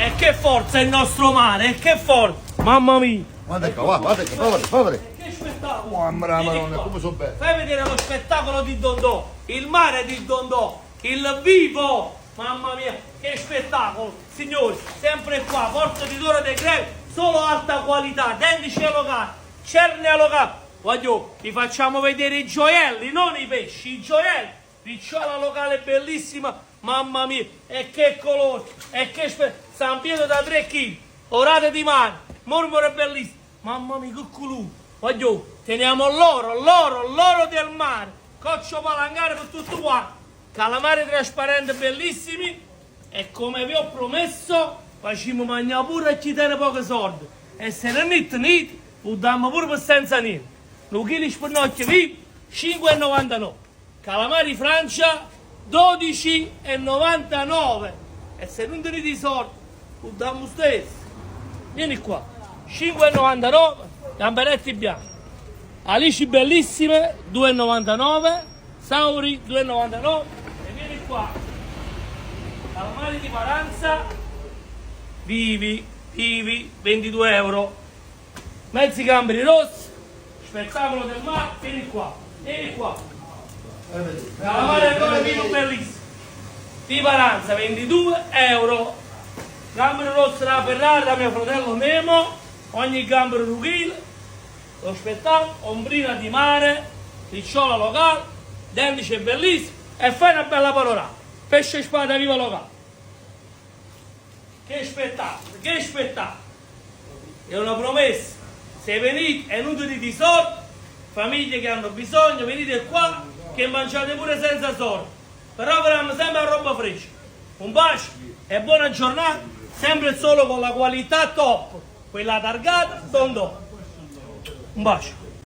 E che forza il nostro mare, e che forza! Mamma mia! Guarda qua, guarda qua, guarda. Che spettacolo! Mamma la Madonna, come sono bello. Fai vedere lo spettacolo di Dondò, il mare di Dondò, il vivo! Mamma mia, che spettacolo! Signori, sempre qua, Porto di Torre dei Grevi, solo alta qualità, dendici allocati, cerne allocati. Voglio, vi facciamo vedere i gioielli, non i pesci, i gioielli. Ricciola locale bellissima, mamma mia, e che colore, e che San Pietro da 3 kg, orate di mare, mormore bellissimo, mamma mia che colore. Voglio, teniamo l'oro del mare, coccio palangare per tutto qua, calamari trasparenti bellissimi, e come vi ho promesso, facciamo mangiare pure e ci tiene pochi soldi, e se ne nit, lo dammo pure per senza niente. Un chilo di spannocchio vivo, 5,99. Calamari Francia, 12,99. E se non tenete i soldi, lo dammo stesso. Vieni qua, 5,99, gamberetti bianchi. Alici bellissime, 2,99. Sauri, 2,99. E vieni qua, calamari di Paranza, vivi, 22 euro. Mezzi gamberi rossi, spettacolo del mare, vieni qua, calamari ancora vivo bellissimo, di Paranza, 22 euro. Gambero rosso da Ferrari, da mio fratello Nemo, ogni gambero un chilo, lo spettacolo, ombrina di mare, ricciola locale, dendice bellissimo, e fai una bella panorama, pesce e spada viva locale. Che spettacolo, che spettacolo, è una promessa. Se venite e non dite i soldi, famiglie che hanno bisogno, venite qua che mangiate pure senza soldi. Però avremo sempre la roba fresca. Un bacio e buona giornata, sempre solo con la qualità top, quella targata, Dondò. Un bacio.